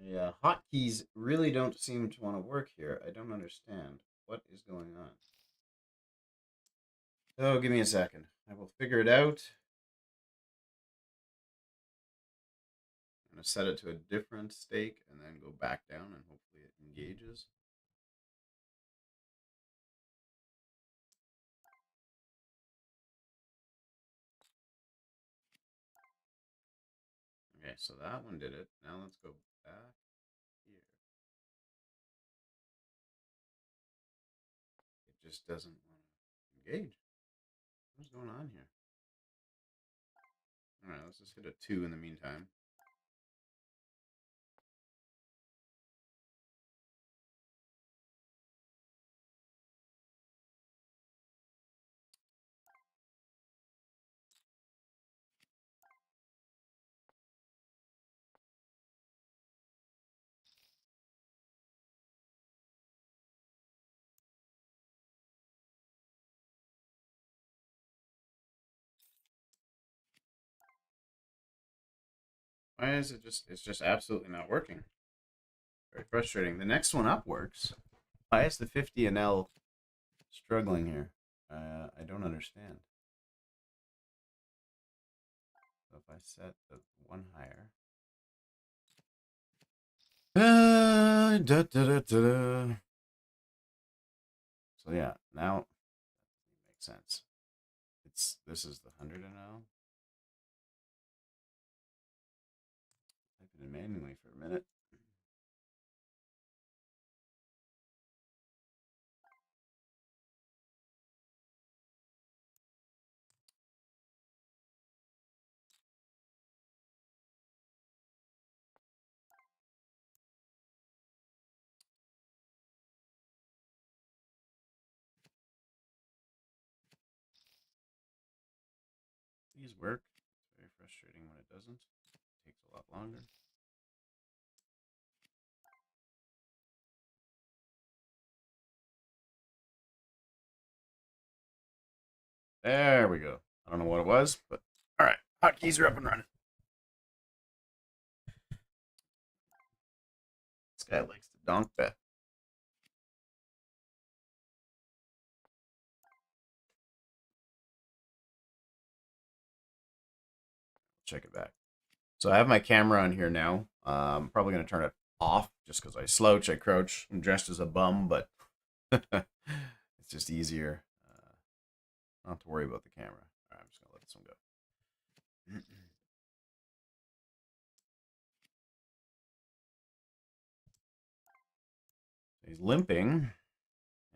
Yeah, hotkeys really don't seem to want to work here. I don't understand what is going on. So give me a second. I will figure it out. I'm going to set it to a different stake and then go back down and hopefully it engages. Okay, so that one did it. Now let's go back here. It just doesn't want to engage. What's going on here? All right, let's just hit a 2 in the meantime. Why is it just, it's just absolutely not working. Very frustrating. The next one up works. Why is the 50 NL struggling here? I don't understand. So if I set the one higher. Da, da, da, da. So yeah, now it makes sense. This is the 100 NL. Type it in manually for a minute. These work. It's very frustrating when it doesn't. It takes a lot longer. There we go. I don't know what it was, but all right. Hotkeys are up and running. This guy likes to donk bet. Check it back. So I have my camera on here now. I'm probably going to turn it off just because I slouch, I crouch. I'm dressed as a bum, but it's just easier not to worry about the camera. All right, I'm just going to let this one go. He's limping,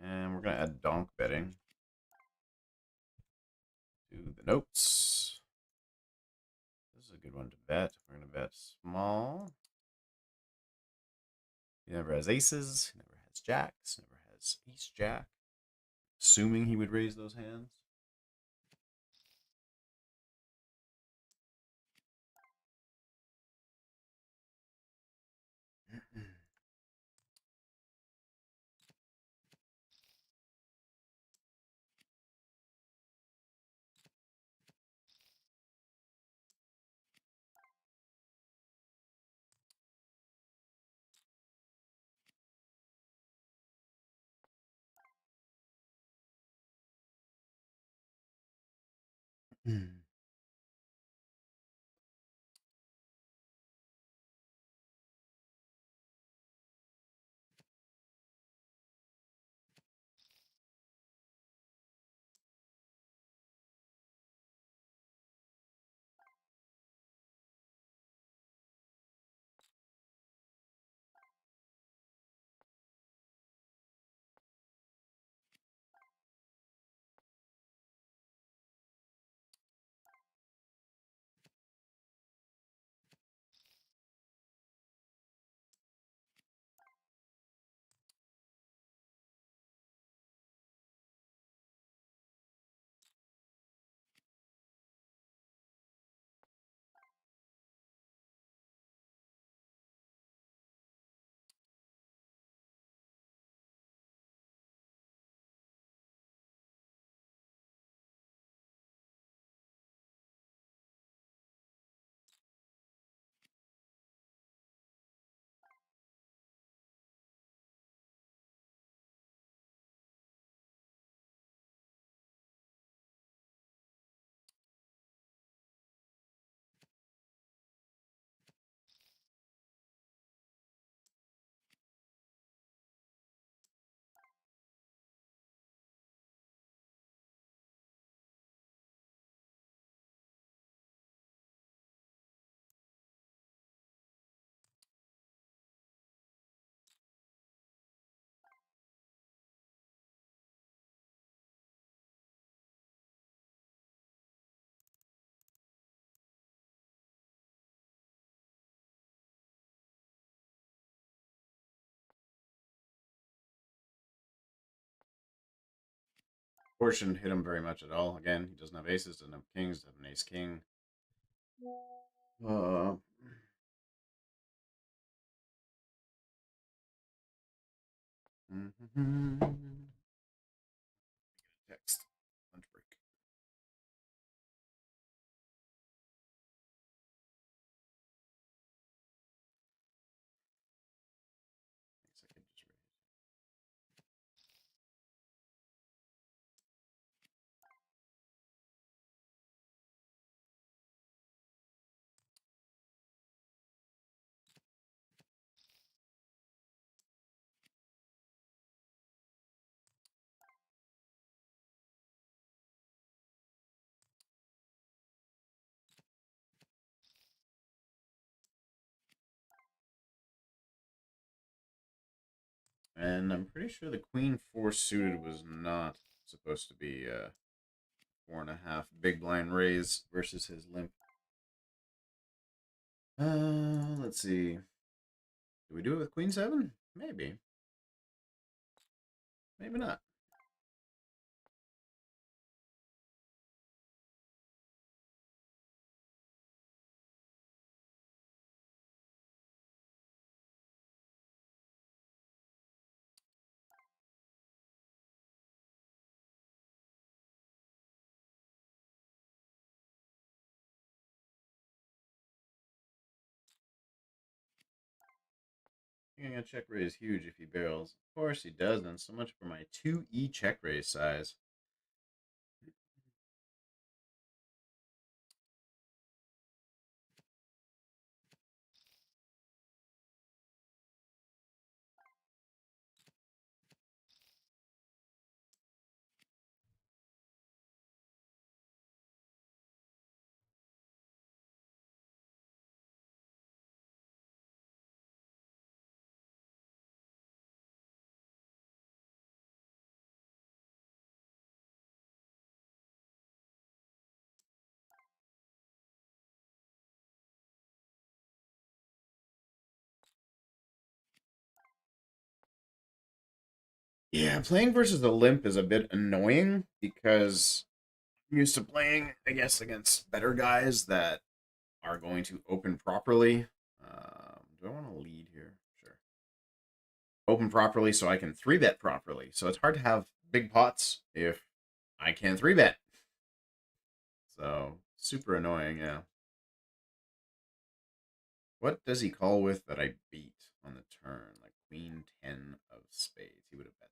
and we're going to add donk betting to the notes. This is a good one to bet. We're going to bet small. He never has aces, he never has jacks, never has ace jack. Assuming he would raise those hands. Four shouldn't hit him very much at all. Again, he doesn't have aces, doesn't have kings, doesn't have an ace king. Uh, Text. Lunch break. Thanks, I could just read. And I'm pretty sure the queen four suited was not supposed to be 4.5 big blind raise versus his limp. Let's see. Do we do it with queen seven? Maybe. Maybe not. I think I'm gonna check raise huge if he barrels. Of course he doesn't. So much for my 2e check raise size. Yeah, playing versus the limp is a bit annoying because I'm used to playing, I guess, against better guys that are going to open properly. Do I want to lead here? Sure. Open properly so I can 3-bet properly. So it's hard to have big pots if I can't 3-bet. So super annoying, yeah. What does he call with that I beat on the turn? Like queen 10 of spades. He would have bet those.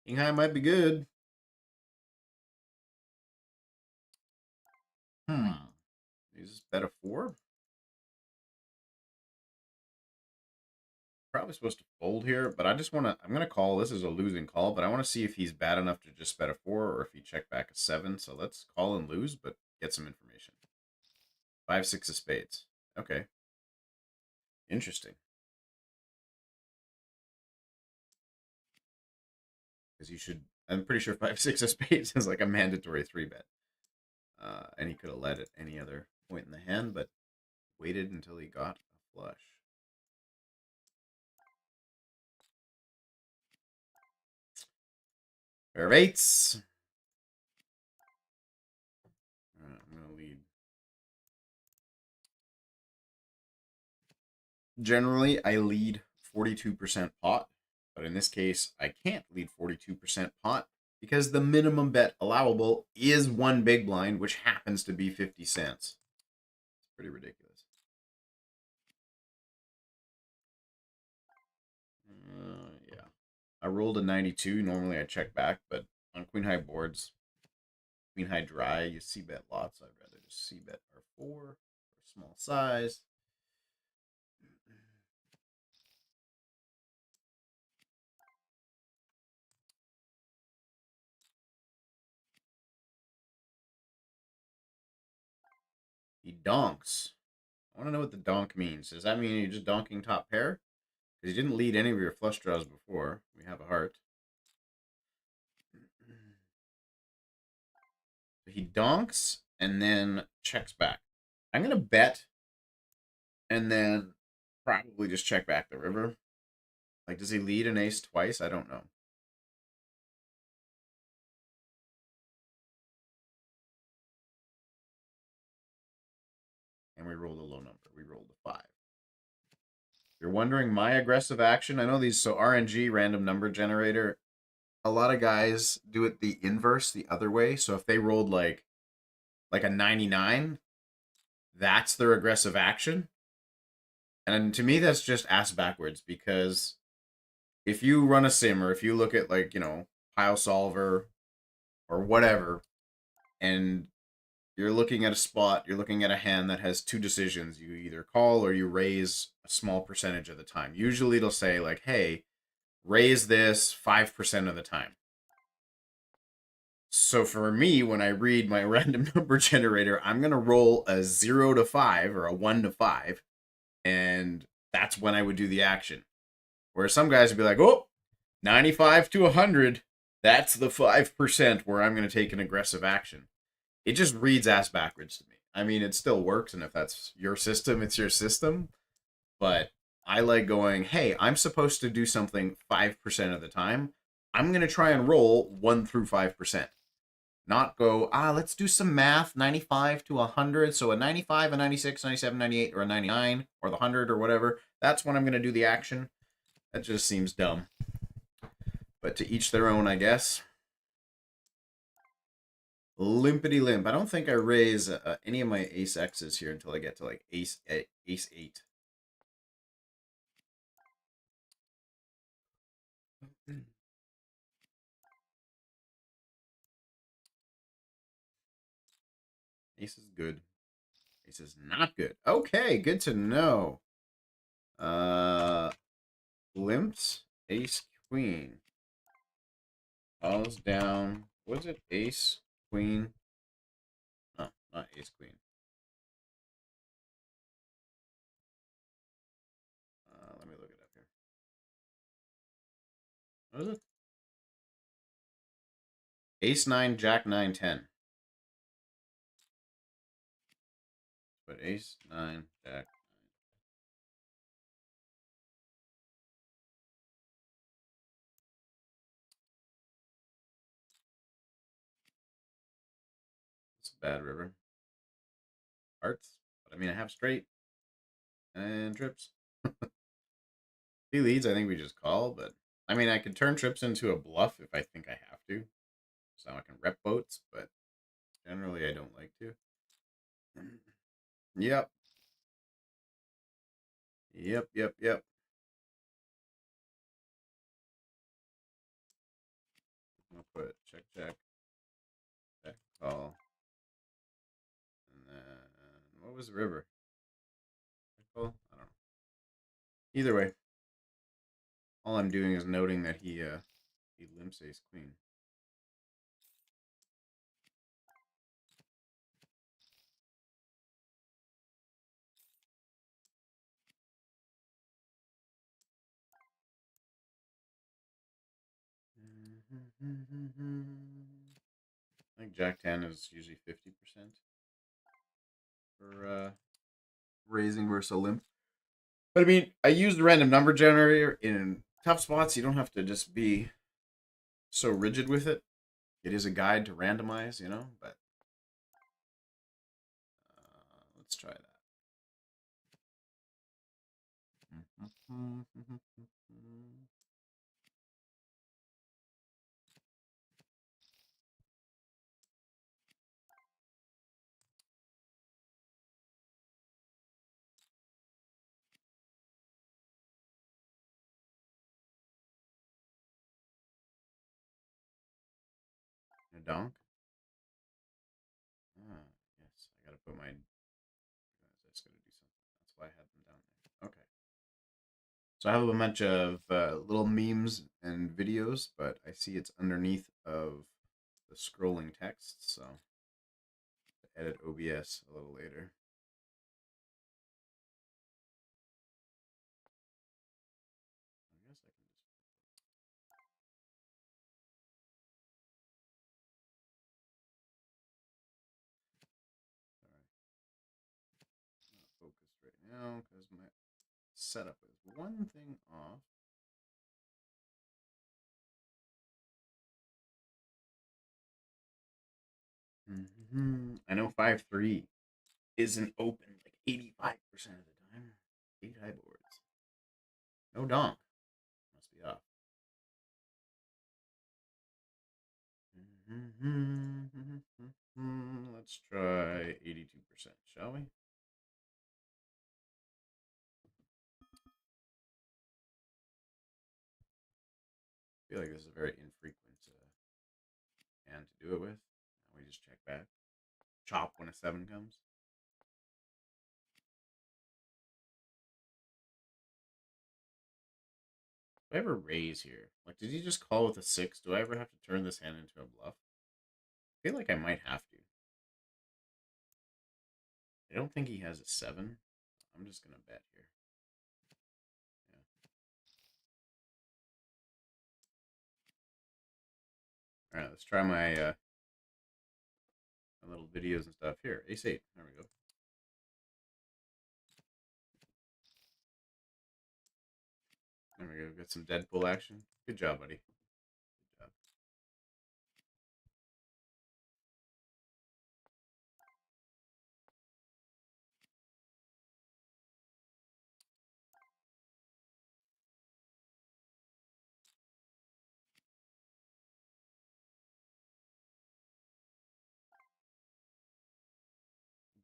King high might be good. Is this bet a 4? Probably supposed to fold here, but I just want to. I'm going to call. This is a losing call, but I want to see if he's bad enough to just bet a 4 or if he check back a 7. So let's call and lose, but get some information. 5, 6 of spades. Okay. Interesting. Because you should. I'm pretty sure 5, 6 of spades is like a mandatory 3-bet. And he could have led at any other point in the hand, but waited until he got a flush. Pair of 8s. I'm going to lead. Generally, I lead 42% pot, but in this case, I can't lead 42% pot because the minimum bet allowable is one big blind, which happens to be 50 cents. It's pretty ridiculous. Yeah. I rolled a 92. Normally I check back, but on queen high boards, queen high dry, you see bet lots. I'd rather just see bet R4 for small size. He donks. I want to know what the donk means. Does that mean you're just donking top pair? Because you didn't lead any of your flush draws before. We have a heart. He donks and then checks back. I'm going to bet and then probably just check back the river. Like, does he lead an ace twice? I don't know. And we rolled a low number. We rolled a 5. You're wondering my aggressive action? I know these, so RNG, random number generator, a lot of guys do it the inverse, the other way. So if they rolled like a 99, that's their aggressive action. And to me, that's just ass backwards, because if you run a sim, or if you look at, like, Pile Solver or whatever, and you're looking at a spot, you're looking at a hand that has two decisions. You either call or you raise a small percentage of the time. Usually it'll say, like, hey, raise this 5% of the time. So for me, when I read my random number generator, I'm going to roll a 0 to 5 or a 1 to 5, and that's when I would do the action. Where some guys would be like, oh, 95 to 100, that's the 5% where I'm going to take an aggressive action. It just reads ass backwards to me. I mean, it still works, and if that's your system, it's your system. But I like going, hey, I'm supposed to do something 5% of the time. I'm going to try and roll 1 through 5%. Not go, let's do some math, 95 to 100. So a 95, a 96, 97, 98, or a 99, or the 100, or whatever. That's when I'm going to do the action. That just seems dumb. But to each their own, I guess. Limpity limp. I don't think I raise any of my ace X's here until I get to like ace 8. Ace is good. Ace is not good. Okay, good to know. Limps, ace, queen. Calls down. What's it? Ace, queen. No, not ace, queen. Let me look it up here. What is it? Ace 9, jack 9, 10. But ace 9, jack. It's a bad river. Hearts. But I mean, I have straight and trips. He leads, I think we just call, but I mean, I could turn trips into a bluff if I think I have to. So I can rep boats, but generally I don't like to. Yep. Yep. I'll put check, call. And then, what was the river? Call? I don't know. Either way, all I'm doing is noting that he limps ace queen. I think jack 10 is usually 50% for raising versus a limp. But I mean, I use the random number generator in tough spots. You don't have to just be so rigid with it. It is a guide to randomize, but let's try that. A donk? Yes, I gotta put my. That's gonna do something. That's why I had them down there. Okay. So I have a bunch of little memes and videos, but I see it's underneath of the scrolling text, so I'll edit OBS a little later. now because my setup is one thing off. I know 5-3 isn't open like 85% of the time. 8 high boards. No donk. Must be off. Let's try 82%, shall we? I feel like this is a very infrequent hand to do it with. Now we just check back. Chop when a 7 comes. Do I ever raise here? Like, did he just call with a 6? Do I ever have to turn this hand into a bluff? I feel like I might have to. I don't think he has a 7. I'm just going to bet here. Yeah. Alright, let's try my little videos and stuff. Here, ace 8. There we go. There we go. Got some Deadpool action. Good job, buddy. Good job.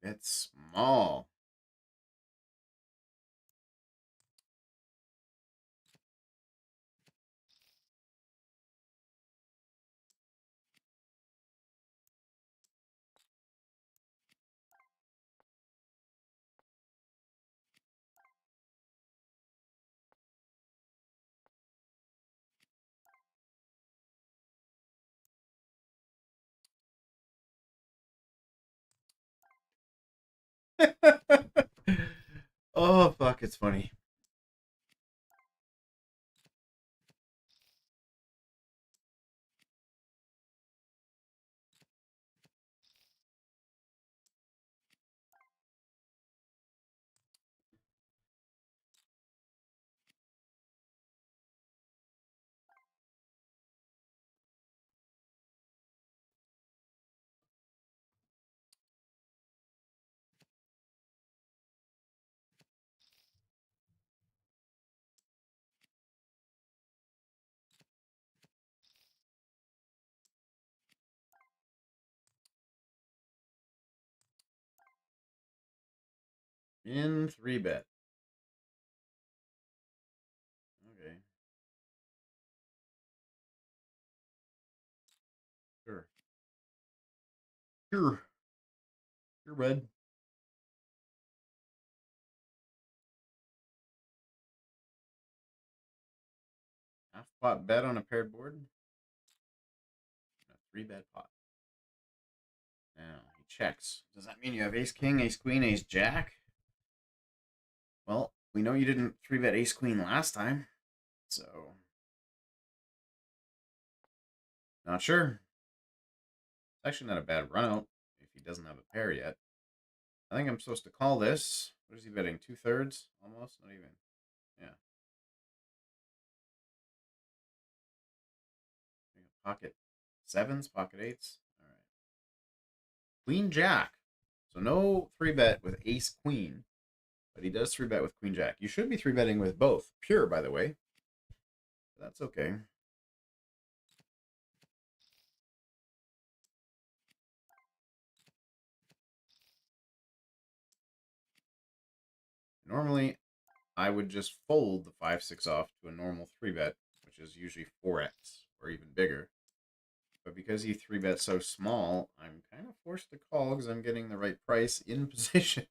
Bet small. Oh, fuck, it's funny. In 3-bet. Okay. Sure. Sure. Sure, bud. Half pot bet on a paired board. A 3-bet pot. Now, he checks. Does that mean you have ace king, ace queen, ace jack? Well, we know you didn't 3-bet ace queen last time. So, not sure. It's actually not a bad run out if he doesn't have a pair yet. I think I'm supposed to call this. What is he betting? 2/3? Almost? Not even. Yeah. Pocket 7s, pocket 8s. All right. Queen jack. So no 3-bet with ace queen, but he does 3-bet with queen jack. You should be 3-betting with both. Pure, by the way. That's okay. Normally, I would just fold the 5-6 off to a normal 3-bet, which is usually 4x or even bigger. But because he 3-bet so small, I'm kind of forced to call because I'm getting the right price in position.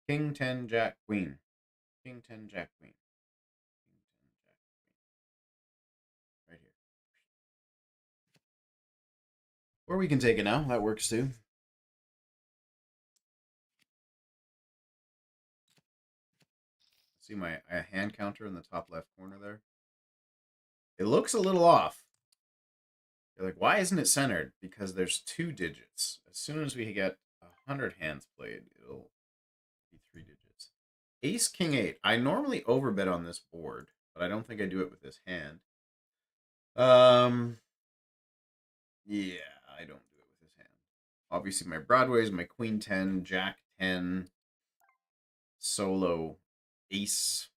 King 10 jack queen. King 10 jack queen. King 10 jack queen. Right here. Or we can take it now. That works too. See my hand counter in the top left corner there? It looks a little off. You're like, why isn't it centered? Because there's 2 digits. As soon as we get 100 hands played, it'll be 3 digits. Ace, king, 8. I normally overbet on this board, but I don't think I do it with this hand. Yeah, I don't do it with this hand. Obviously, my Broadway is my queen 10, jack 10, solo, ace.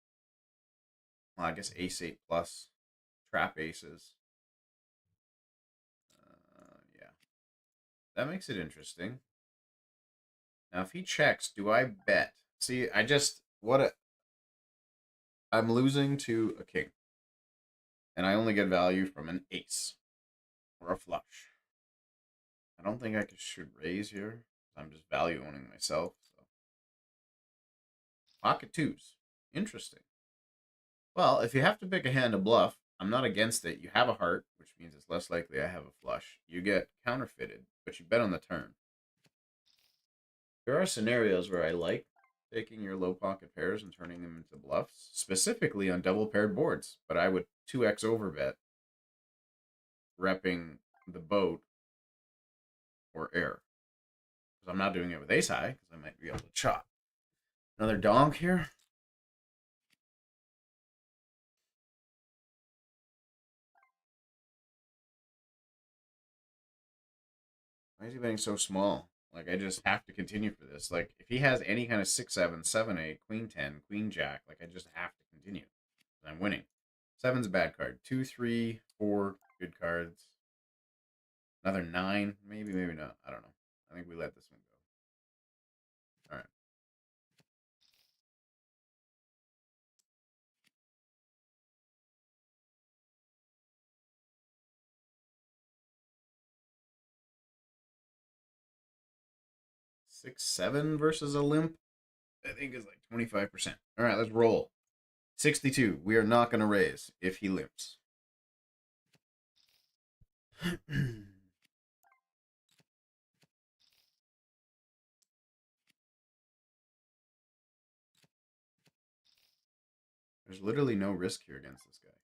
Well, I guess ace 8 plus, trap aces. Yeah. That makes it interesting. Now, if he checks, do I bet? See, I'm losing to a king. And I only get value from an ace or a flush. I don't think I should raise here. I'm just value owning myself. So. Pocket 2s. Interesting. Well, if you have to pick a hand to bluff, I'm not against it. You have a heart, which means it's less likely I have a flush. You get counterfeited, but you bet on the turn. There are scenarios where I like taking your low pocket pairs and turning them into bluffs, specifically on double paired boards, but I would 2x overbet, repping the boat or air. Because I'm not doing it with ace high, because I might be able to chop. Another donk here. Why is he betting so small? Like, I just have to continue for this. Like, if he has any kind of 6-7, 7-8, queen 10, queen jack, like, I just have to continue. I'm winning. 7's a bad card. 2, 3, 4, good cards. Another 9, maybe, maybe not. I don't know. I think we let this one go. All right. Six, 7 versus a limp, I think is like 25%. All right, let's roll. 62. We are not going to raise if he limps. There's literally no risk here against this guy.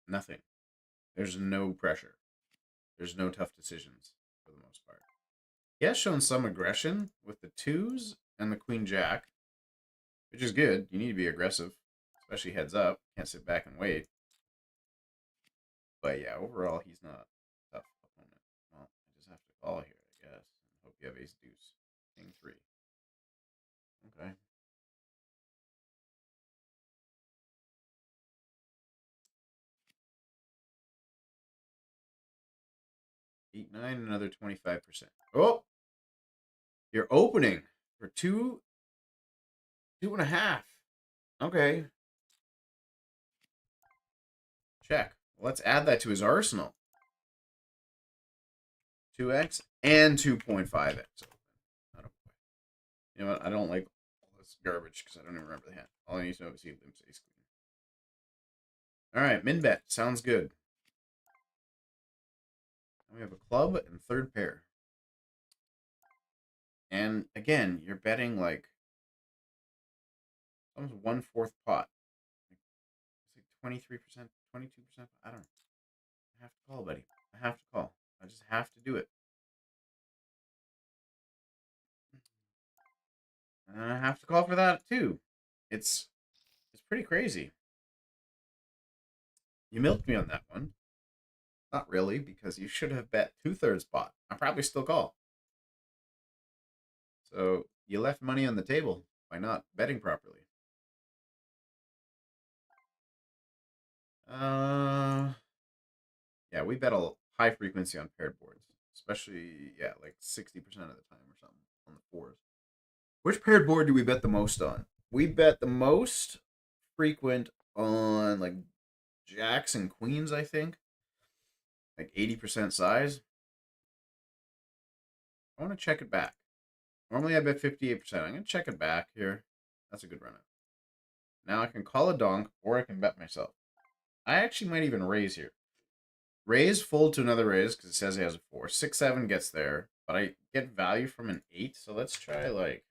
Nothing. There's no pressure. There's no tough decisions for the most part. He has shown some aggression with the 2s and the queen jack, which is good. You need to be aggressive, especially heads up. Can't sit back and wait. But yeah, overall, he's not a tough opponent. Well, I just have to call here, I guess. Hope you have ace deuce. King 3. Okay. 8, 9, another 25%. Oh! You're opening for 2, 2.5. Okay. Check. Let's add that to his arsenal. 2x and 2.5x. You know what? I don't like all this garbage because I don't even remember the hand. All I need to know is he limps ace queen. All right, min bet. Sounds good. And we have a club and third pair. And again, you're betting like almost 1/4 pot. It's like 23%, 22%. I don't know. I have to call, buddy. I have to call. I just have to do it. And I have to call for that too. It's pretty crazy. You milked me on that one. Not really, because you should have bet 2/3 pot. I probably still call. So you left money on the table by not betting properly. Yeah, we bet a high frequency on paired boards, especially like 60% of the time or something on the fours. Which paired board do we bet the most on? We bet the most frequent on like jacks and queens, I think. Like 80% size. I want to check it back. Normally I bet 58%. I'm going to check it back here. That's a good run out. Now I can call a donk or I can bet myself. I actually might even raise here. Raise, fold to another raise because it says he has a 4. 6, 7 gets there, but I get value from an 8. So let's try like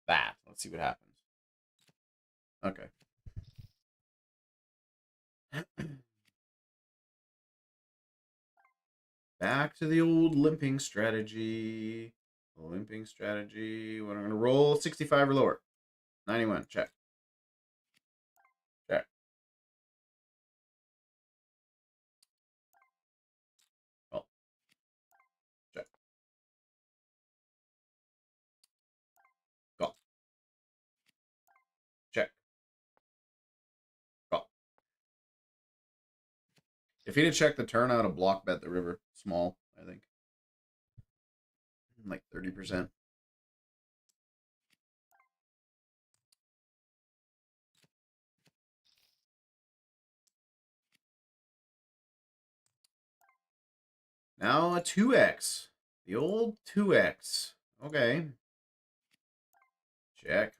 that. Let's see what happens. Okay. Back to the old limping strategy. Limping strategy. When I'm going to roll 65 or lower. 91. Check. Check. Call. Check. Call. Check. Call. If he'd have checked the turn, I would have block bet the river. Small, I think. Like 30%. Now a 2x. The old 2x. Okay. Check.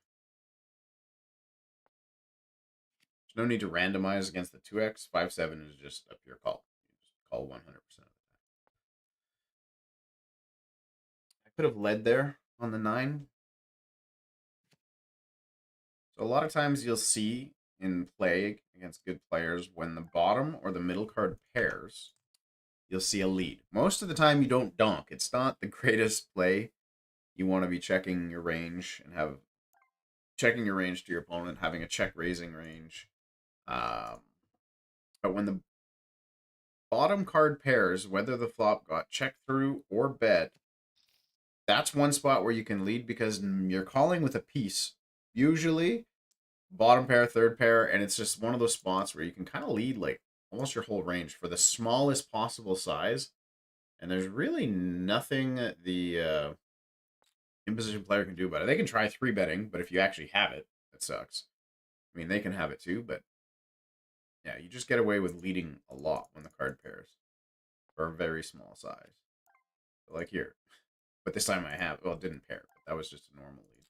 There's no need to randomize against the 2x. 5-7 is just a pure call. You just call 100% of the time. I could have led there on the 9. So a lot of times you'll see in play against good players when the bottom or the middle card pairs, you'll see a lead. Most of the time you don't donk. It's not the greatest play. You want to be checking your range and checking your range to your opponent, having a check raising range. But when the bottom card pairs, whether the flop got checked through or bet, that's one spot where you can lead because you're calling with a piece. Usually, bottom pair, third pair, and it's just one of those spots where you can kind of lead like almost your whole range for the smallest possible size. And there's really nothing the in-position player can do about it. They can try 3-betting, but if you actually have it, that sucks. I mean, they can have it too, but yeah, you just get away with leading a lot when the card pairs for a very small size. Like here. But this time I have, well, it didn't pair, but that was just a normal lead.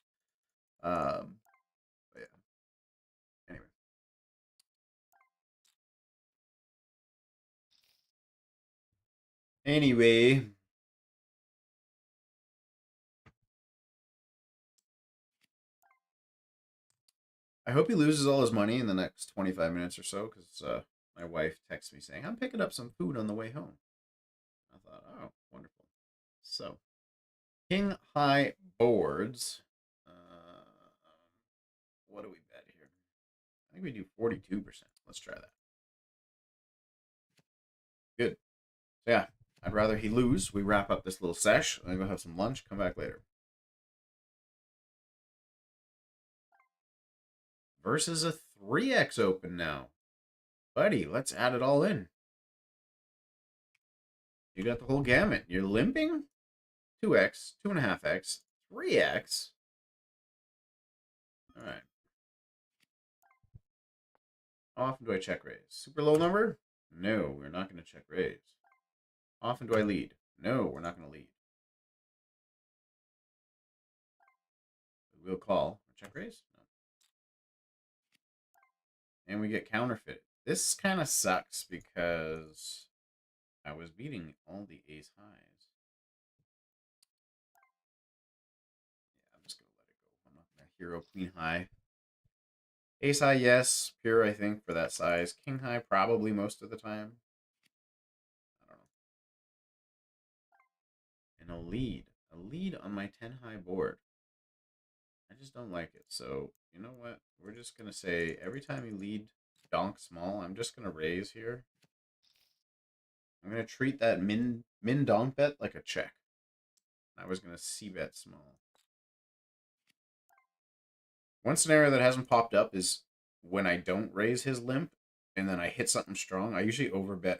But yeah. Anyway. I hope he loses all his money in the next 25 minutes or so, because my wife texts me saying, I'm picking up some food on the way home. I thought, oh, wonderful. So, king high boards. What do we bet here? I think we do 42%. Let's try that. Good. So, yeah, I'd rather he lose. We wrap up this little sesh. I'm going to go have some lunch. Come back later. Versus a 3x open now. Buddy, let's add it all in. You got the whole gamut. You're limping? 2x, 2.5x, 3x. All right. How often do I check raise? Super low number? No, we're not going to check raise. How often do I lead? No, we're not going to lead. We'll call. Check raise? No. And we get counterfeit. This kind of sucks because I was beating all the ace highs. Yeah, I'm just going to let it go. I'm not going to hero queen high. Ace high, yes. Pure, I think, for that size. King high, probably most of the time. I don't know. And a lead. A lead on my 10 high board. I just don't like it. So, you know what? We're just going to say every time you lead donk small, I'm just going to raise here. I'm going to treat that min donk bet like a check. I was going to c-bet small. One scenario that hasn't popped up is when I don't raise his limp and then I hit something strong. I usually overbet,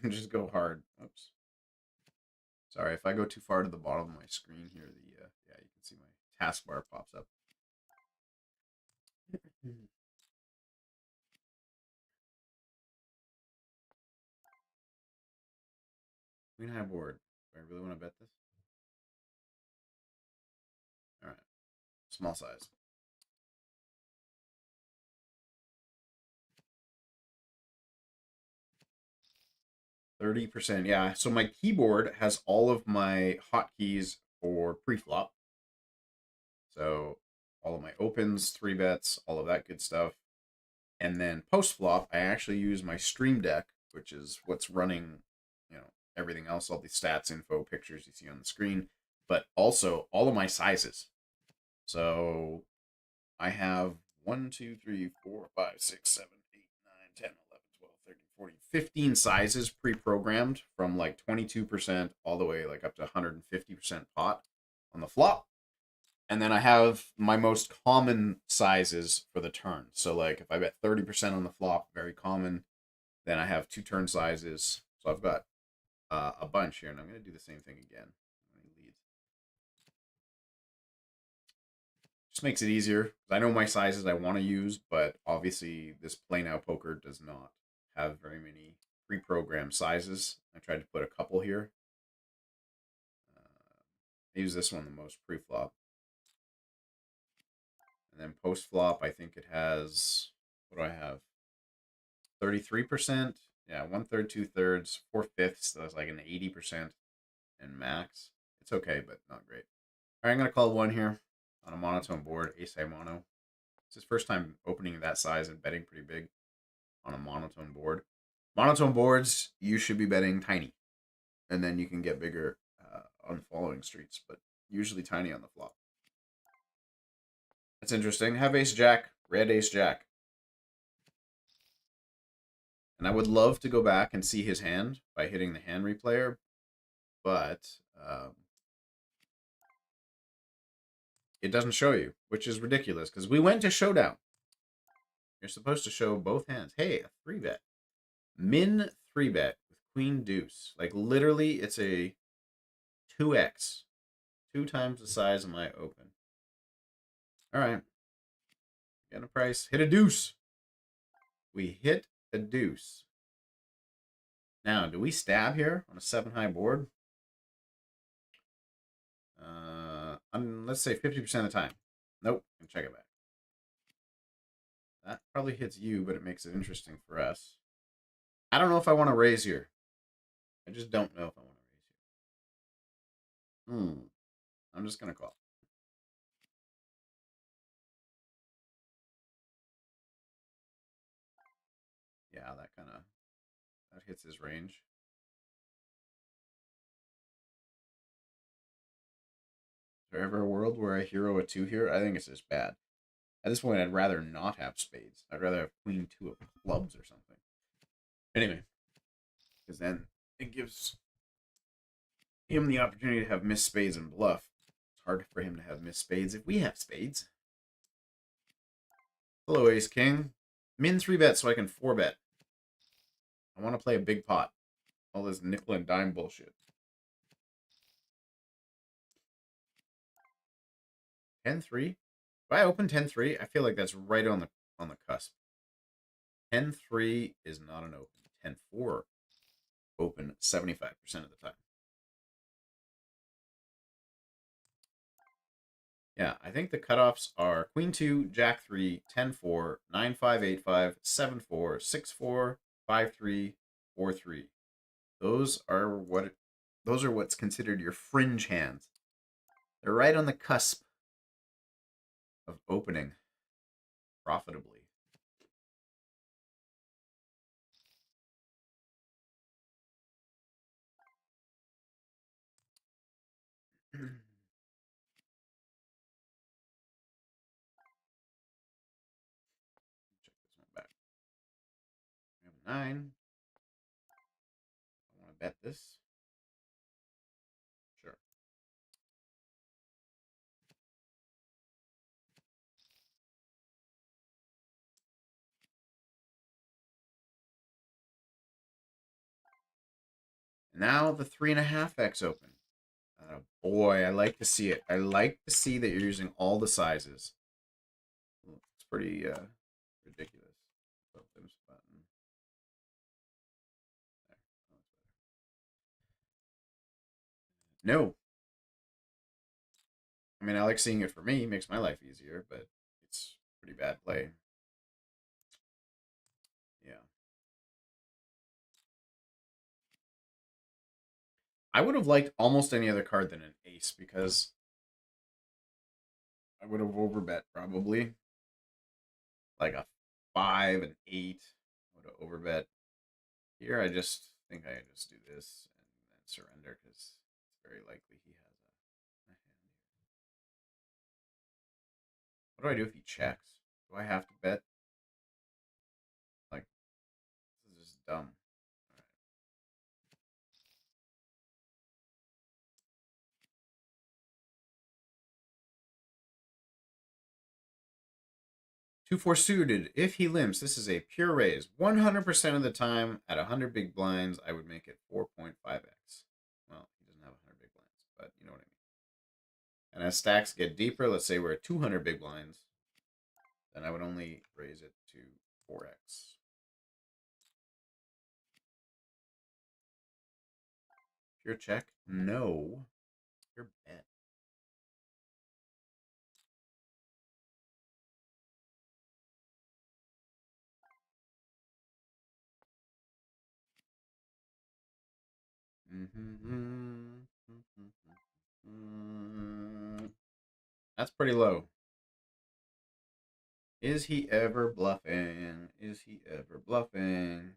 and just go hard. Oops. Sorry, if I go too far to the bottom of my screen here, yeah, you can see my taskbar pops up. Queen high board. Do I really want to bet this? All right. Small size. 30%. Yeah. So my keyboard has all of my hotkeys for pre-flop. So all of my opens, 3-bets, all of that good stuff. And then post-flop, I actually use my Stream Deck, which is what's running, everything else, all the stats, info, pictures you see on the screen, but also all of my sizes. So I have 1, 2, 3, 4, 5, 6, 7, 8, 9, 10, 11, 12, 13, 14, 15 sizes pre-programmed from like 22% all the way like up to 150% pot on the flop. And then I have my most common sizes for the turn. So like if I bet 30% on the flop, very common, then I have 2 turn sizes. So I've got a bunch here, and I'm going to do the same thing again. Just makes it easier. I know my sizes I want to use, but obviously this Play Now Poker does not have very many pre-programmed sizes. I tried to put a couple here. I use this one the most pre-flop. And then post-flop, I think it has, what do I have? 33%. Yeah, 1/3, 2/3, 4/5. So that's like an 80% and max. It's okay, but not great. All right, I'm going to call one here on a monotone board, ace-high mono. It's his first time opening that size and betting pretty big on a monotone board. Monotone boards, you should be betting tiny, and then you can get bigger on following streets, but usually tiny on the flop. That's interesting. Have ace-jack, red ace-jack. And I would love to go back and see his hand by hitting the hand replayer, but it doesn't show you, which is ridiculous, because we went to showdown. You're supposed to show both hands. Hey, a 3-bet. Min 3-bet with queen deuce. Like, literally, it's a 2x. 2 times the size of my open. All right. Get a price. Hit a deuce. We hit a deuce. Now, do we stab here on a 7-high board? Let's say 50% of the time. Nope. Can check it back. That probably hits you, but it makes it interesting for us. I don't know if I want to raise here. I just don't know if I want to raise here. I'm just going to call. Yeah, that hits his range. Is there ever a world where I hero a 2 here? I think it's just bad. At this point, I'd rather not have spades. I'd rather have queen 2 of clubs or something. Anyway, because then it gives him the opportunity to have missed spades and bluff. It's hard for him to have missed spades if we have spades. Hello, ace king. Min 3-bet so I can 4-bet. I want to play a big pot. All this nickel and dime bullshit. 10-3. If I open 10-3, I feel like that's right on the cusp. 10-3 is not an open. 10-4 open 75% of the time. Yeah, I think the cutoffs are queen 2, jack 3, 10-4, 9-5, 8-5, 7-4, 6-4, 5-3, 4-3. Those are what's considered your fringe hands. They're right on the cusp of opening profitably. Check this one back. We have a 9. I want to bet this. Sure. Now the 3.5x open. Boy, I like to see it. I like to see that you're using all the sizes. It's pretty ridiculous. No. I mean, I like seeing it for me. It makes my life easier, but it's pretty bad play. Yeah. I would have liked almost any other card than an ace because I would have overbet probably. Like a 5, an 8. I would have overbet. Here, I just think I just do this, surrender because it's very likely he has a hand here. What do I do if he checks? Do I have to bet? Like, this is just dumb. All right. 2-4 suited. If he limps, this is a pure raise. 100% of the time, at 100 big blinds, I would make it 4.5x. Well, he doesn't have 100 big blinds, but you know what I mean. And as stacks get deeper, let's say we're at 200 big blinds, then I would only raise it to 4x. Pure check? No. Pure bet. That's pretty low. Is he ever bluffing? Is he ever bluffing?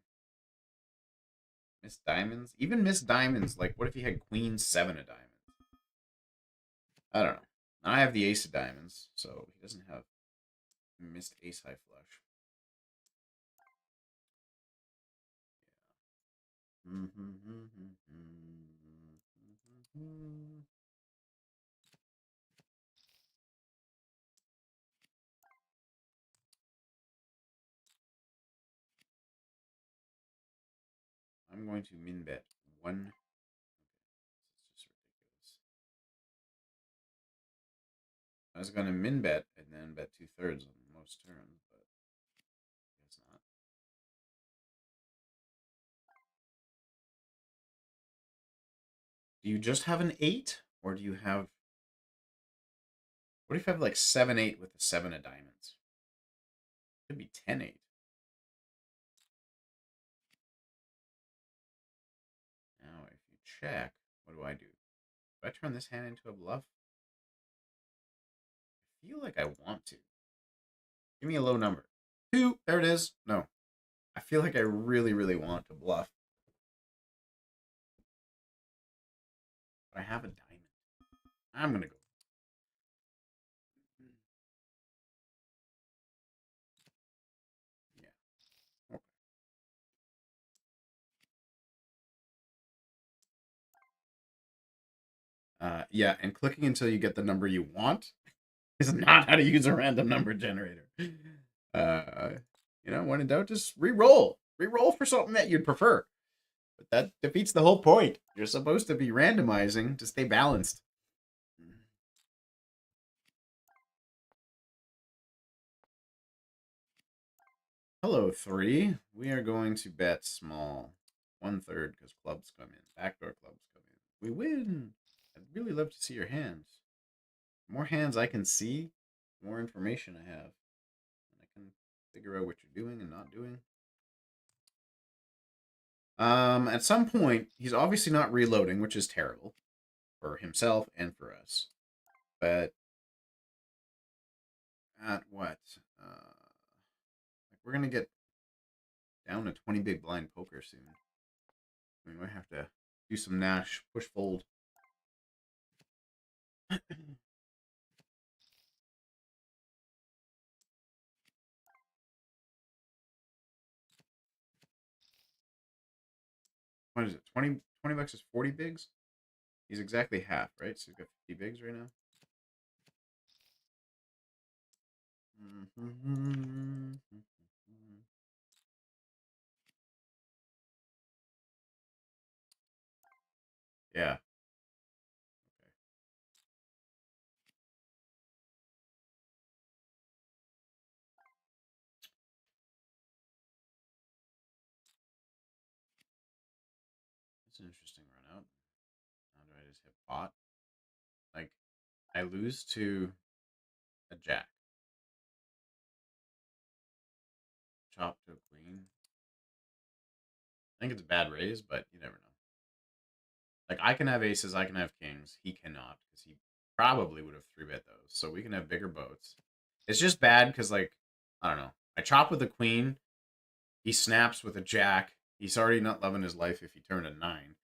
Miss Diamonds? Even Miss Diamonds, like, what if he had Queen 7 of Diamonds? I don't know. I have the Ace of Diamonds, so he doesn't have missed Ace High Flush. Yeah. I'm going to min bet one. It's just ridiculous. I was going to min bet and then bet 2/3 on most turns, but I guess not. Do you just have an 8? Or do you have... What if you have like 7-8 with the 7 of diamonds? Could be 10-8. Now, if you check, what do? Do I turn this hand into a bluff? I feel like I want to. Give me a low number. 2. There it is. No. I feel like I really, really want to bluff. But I have a diamond. I'm going to go. Yeah. Okay. Yeah, and clicking until you get the number you want is not how to use a random number generator. When in doubt, just re-roll. Re-roll for something that you'd prefer. But that defeats the whole point. You're supposed to be randomizing to stay balanced. Hello, 3. We are going to bet small. 1/3 because clubs come in. Backdoor clubs come in. We win. I'd really love to see your hands. The more hands I can see, the more information I have. And I can figure out what you're doing and not doing. At some point, he's obviously not reloading, which is terrible for himself and for us. But at what? We're gonna get down to 20 big blind poker soon. We might have to do some Nash push fold. What is it? 20 bucks is 40 bigs? He's exactly half, right? So he's got 50 bigs right now. Yeah. Okay. It's an interesting run out. How do I just hit pot? Like, I lose to a jack. Chop to a queen. I think it's a bad raise, but you never know. Like, I can have aces, I can have kings. He cannot, because he probably would have 3-bet those. So we can have bigger boats. It's just bad because, like, I don't know. I chop with a queen. He snaps with a jack. He's already not loving his life if he turned a 9.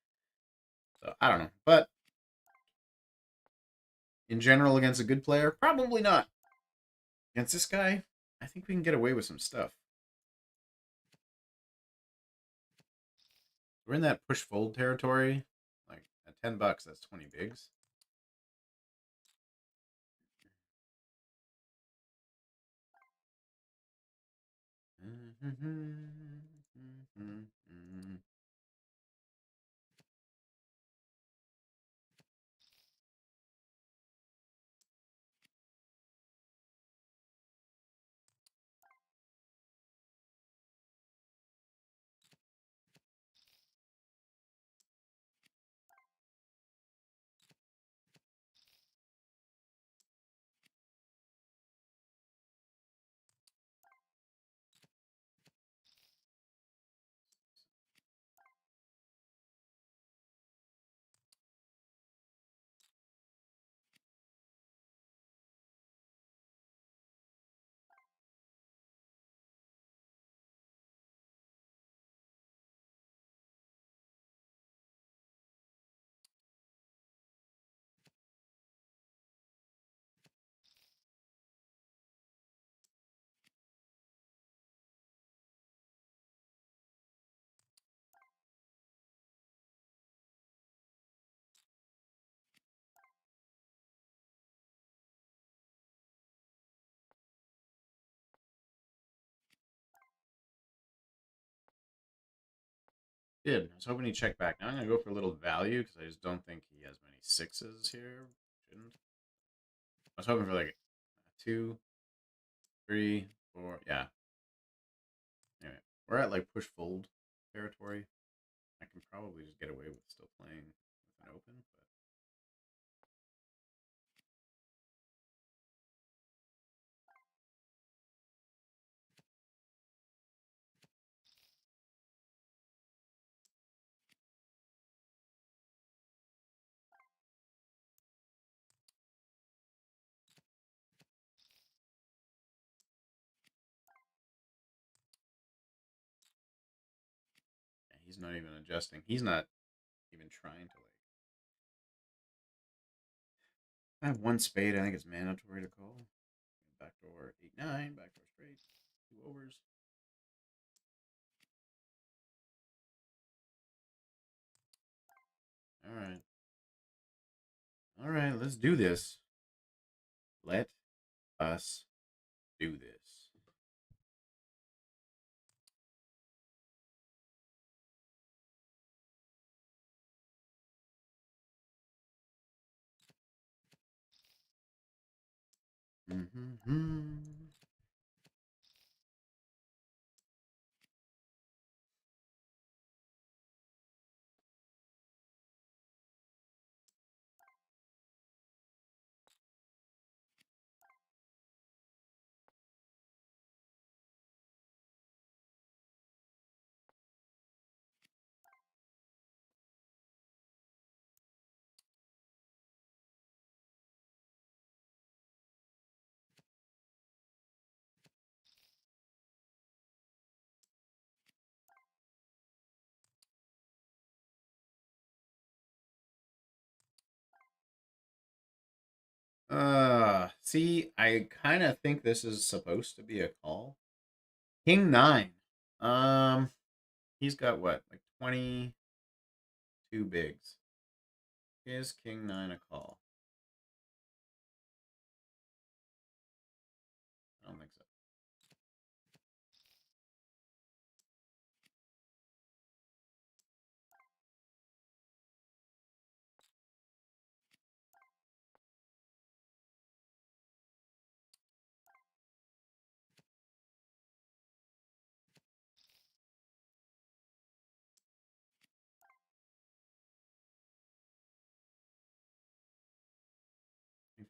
So I don't know. But in general, against a good player, probably not. Against this guy, I think we can get away with some stuff. We're in that push fold territory. Like at $10, that's 20 bigs. Did. I was hoping he'd check back. Now I'm going to go for a little value because I just don't think he has many sixes here. Shouldn't. I was hoping for like 2, 3, 4. Yeah. Anyway, we're at like push fold territory. I can probably just get away with still playing with an open. But yeah, he's not even adjusting. He's not even trying to like. I have one spade. I think it's mandatory to call. Backdoor 8-9. Backdoor straight. 2 overs. All right. All right. Let's do this. Let us do this. Mm-hmm. See, I kind of think this is supposed to be a call. King 9. Um, he's got what, like 22 bigs. Is King 9 a call? I don't think so.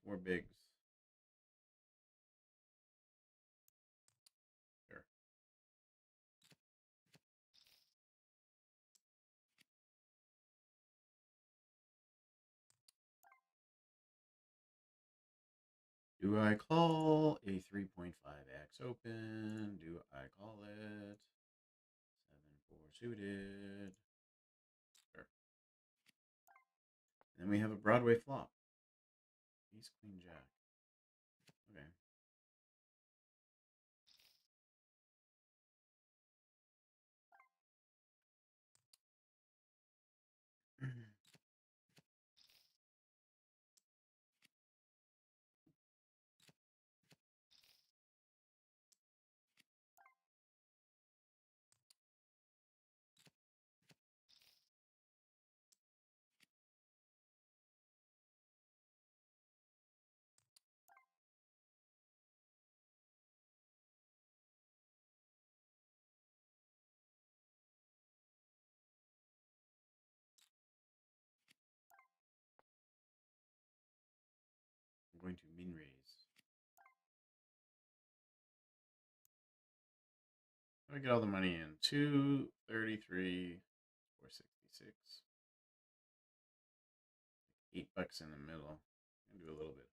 Four bigs. Sure. Do I call a 3.5x open? Do I call it 7-4 suited? Sure. And we have a Broadway flop. Ace, queen, jack. Okay. I'm going to min raise. I get all the money in. 233, 466. $8 in the middle. I'll do a little bit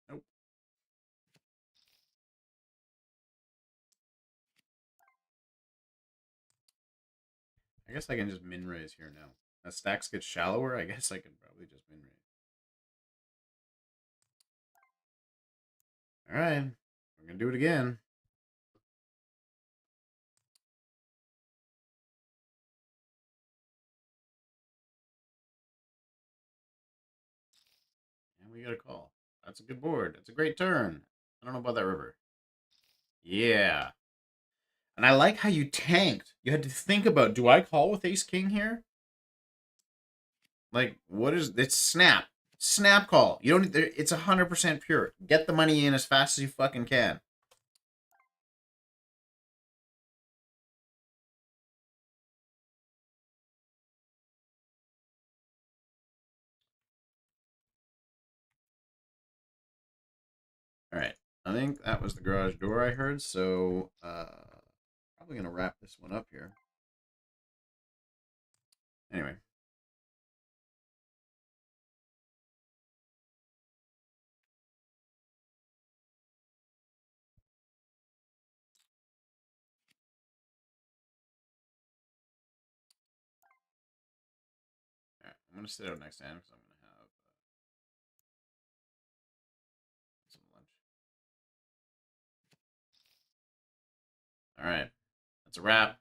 there. Nope. I guess I can just min raise here now. As stacks get shallower, I guess I can probably just min raise. All right, we're gonna do it again. And we got a call. That's a good board. That's a great turn. I don't know about that river. Yeah. And I like how you tanked. You had to think about, do I call with ace king here? Like, what is it's snap. Snap call. You don't it's 100% pure. Get the money in as fast as you fucking can. All right. I think that was the garage door I heard, so probably gonna wrap this one up here. Anyway. All right, I'm gonna sit out next time because I'm gonna have some lunch. All right, that's a wrap.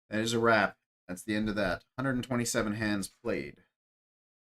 That is a wrap. That's the end of that. 127 hands played.